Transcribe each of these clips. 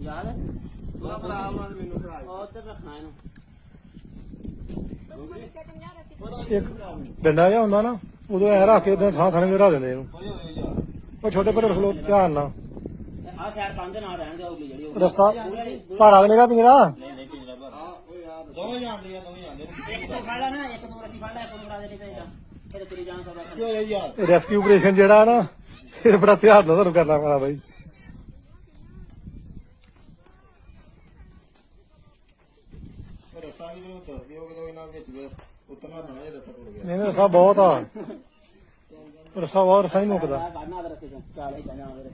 यार थोड़ा बराबर मेनू खड़ा और तो रखना है ਇੱਕ ਡੰਡਾ ਜਿਹਾ ਹੁੰਦਾ ਨਾ ਉਦੋਂ ਐ ਰੱਖ ਕੇ ਉਦੋਂ ਥਾਂ ਥਾਂ ਮੇਰਾ ਦਿੰਦੇ ਇਹਨੂੰ ਉਹ ਛੋਟੇ ਪਰ ਰੱਖ ਲੋ ਧਿਆਨ ਨਾਲ आ साइड बंद ना रहने दो उगली जड़ी ਰਸਤਾ ਭਾਰਾ ਦੇਗਾ ਪਿੰਜਰਾ नहीं नहीं पिंजरा भर ओ यार दोवें जान लिया दोवें जान लिया एक तो फड़ लेना एक दो रस्सी फड़ ले एक उड़ा देनी चाहिए फिर तेरी जान का क्यों है यार ਰੈਸਕਿਊ ਆਪਰੇਸ਼ਨ ਜਿਹੜਾ ਨਾ ਇਹ ਬੜਾ ਧਿਆਨ ਨਾਲ ਤੁਹਾਨੂੰ ਕਰਨਾ ਪੈਣਾ ਬਾਈ रस्सा भी जो उतर दियो कि तो इना विच उतना बना जे रस्सा टूट गया ਨਹੀਂ ਰਸਾ ਬਹੁਤ ਆ ਰਸਾ ਬਹੁਤ ਰਸਾ ਹੀ ਮੁੱਕਦਾ बढ़ना अगर रस्सी से चाल ही जाना अगर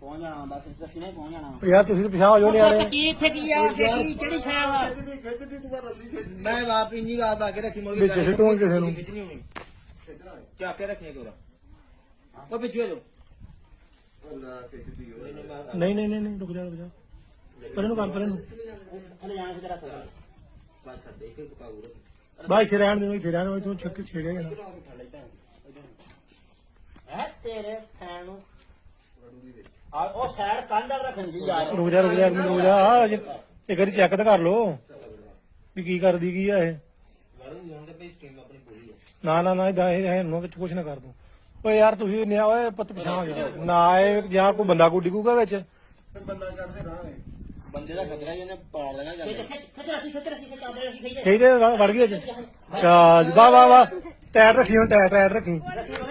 पहुंच जाना बस रस्सी नहीं पहुंच जाना ਯਾਰ ਤੁਸੀਂ ਤਾਂ ਪਿਛਾਂ ਹੋ ਜਾਓ ਨਿਆਣੇ की थे की यार देखी जड़ी छाया वा खिचती तू रस्सी खिच मैं आप इंजी का आके रखी मुर्गी ਵਿੱਚ ਸਿੱਟੂਗੇ ਕਿਸੇ ਨੂੰ खिचनी होनी चाक के रखने कोरा ओ पीछे जो अल्लाह खिचती हो ਨਹੀਂ ਨਹੀਂ ਨਹੀਂ ਰੁਕ ਜਾ ਪਰ ਇਹਨੂੰ ਕੰਮ ਪਰ ਇਹਨੂੰ थले जाने से तेरा तो बस देख के पकाऊ ਬਾਈ ਇੱਥੇ ਰਹਿਣ ਦੇ ਇੱਥੇ ਰਹਿਣ ਦੇ ਤੂੰ ਛੱਕ ਛੇੜਿਆ ਜਾਣਾ है तेरे फैन और ओ साइड कंध रखन दी यार ਰੁਕ ਜਾ ਆ ਇਹ ਕਰੀ ਚੈੱਕ ਤਾਂ ਕਰ ਲੋ ਵੀ ਕੀ ਕਰਦੀ ਕੀ ਆ ਇਹ गाड़ी जोन पे स्टीम अपनी पूरी है ਨਾ ਨਾ ਨਾ ਇਦਾਂ ਇਹ ਨੂੰ ਵਿੱਚ ਕੁਛ ਨਾ ਕਰ ਦੋ ਓਏ ਯਾਰ ਤੁਸੀਂ ਨਿਆ ਓਏ ਪੁੱਤ ਪਿਛਾਂ ਹੋ ਜਾ ਨਾ ਇਹ ਜਾਂ ਕੋਈ ਬੰਦਾ ਕੋ ਡਿੱਗੂਗਾ ਵਿੱਚ बंदा करते रहा बंदे का खतरा ही ने पाल लेना खच रसी खच आदर रसी खाई ਖੇਦੇ ਵੜ ਗਈ ਅੱਜ ਅੱਛਾ ਵਾਹ ਵਾਹ ਵਾਹ ਟਾਇਰ ਰੱਖੀ ਹੁਣ ਟਾਇਰ ਰੱਖੀ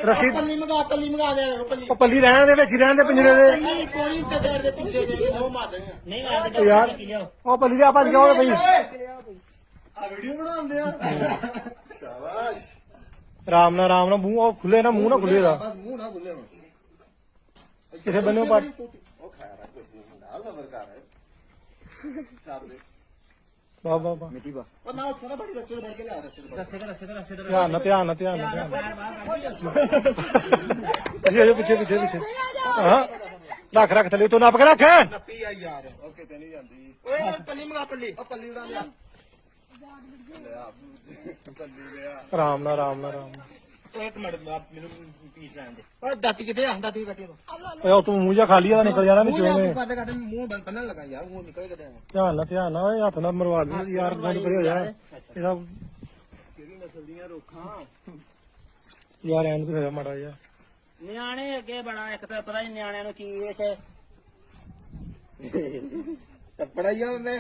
ਰੱਸੀ पल्ली मंगा दे पल्ली ਉਹ ਪੱਲੀ ਰਹਿਣ ਦੇ ਵਿੱਚ ਹੀ ਰਹਿਣ ਦੇ ਪਿੰਜਰੇ ਦੇ पल्ली कोई ते दे दे पिछले दे वो मार देंगे नहीं मार ਉਹ ਯਾਰ ਉਹ ਪੱਲੀ ਦੇ ਆਪਾਂ ਜਾਓਗੇ ਬਈ आ वीडियो बनाਉਂਦੇ ਆ शाबाश ਆਰਾਮ ਨਾਲ ਮੂੰਹ ਉਹ ਖੁੱਲੇ ਨਾ ਮੂੰਹ ਨਾ ਖੁੱਲੇ ਦਾ बस मुंह ना खुले ਕਿਸੇ ਬੰਨੇ ਪਾ ਉਹ ਖਾਰਾ ਕੁਝ ਨਹੀਂ ਹੁੰਦਾ ਜ਼ਬਰ ਕਰ ਹੈ ਸਾਬ ਦੇ ਵਾਹ ਵਾਹ ਵਾਹ ਮਿੱਟੀ ਬਾ ਉਹ ਨਾ ਉਸ ਕੋਲ ਬੜੀ ਰਸਤੇ ਭਰ ਕੇ ਲਿਆ ਰਸਤੇ ਧਿਆਨ ਨਾਲ ਅਜੇ ਪਿੱਛੇ ਹਾਂ ਰੱਖ ਥੱਲੇ ਤੋਂ ਨੱਪ ਕੇ ਰੱਖ ਨੱਪੀ ਆ ਯਾਰ ਓਕੇ ਤੇ ਨਹੀਂ ਜਾਂਦੀ ਓਏ ਪੱਲੀ ਮੰਗਾ ਪੱਲੀ ਉਹ ਪੱਲੀ ਉਡਾ ਲਿਆ ਪੱਲੀ ਲਿਆ ਆਰਾਮ ਨਾਲ ਓਏ ਇੱਕ ਮਿੰਟ ਮੈਨੂੰ ਪੀਸ ਲੈਣ ਦੇ ਓਏ ਦਾਤੀ ਕਿੱਥੇ ਆ ਦਾਤੀ ਕੱਟੀ ਤੂੰ ਓਏ ਉਹ ਤੂੰ ਮੂੰਹ ਜਾ ਖਾਲੀ ਆ ਨਿਕਲ ਜਾਣਾ ਵਿੱਚੋਂ ਨੇ ਕੱਢ ਮੂੰਹ ਬੰਨਣ ਲੱਗਾ ਯਾਰ ਮੂੰਹ ਨਿਕਲ ਕੇ ਧਿਆਨ ਨਾਲ ਓਏ ਹੱਥ ਨਾਲ ਮਰਵਾ ਦੇ ਯਾਰ ਗੁੱਡ ਪਰੇ ਹੋ ਜਾ ਇਹਦਾ ਕਿਹੜੀ ਨਸਲ ਦੀਆਂ ਰੋਖਾਂ ਯਾਰ ਐਨ ਤੇ ਮਾੜਾ ਜਾ ਨਿਆਣੇ ਅੱਗੇ ਬੜਾ ਇੱਕ ਤਾਂ ਪਤਾ ਨਹੀਂ ਨਿਆਣਿਆਂ ਨੂੰ ਕੀ ਇਹ ਚ ਟੱਪੜਾ ਹੀ ਆ ਉਹਨੇ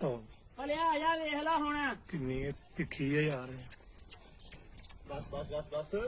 ਤਾਂ ਹਲੇ ਆ ਜਾ ਵੇਖ ਲੈ ਹੁਣ ਕਿੰਨੀ ਤਿੱਖੀ ਹੈ ਯਾਰ ਬਸ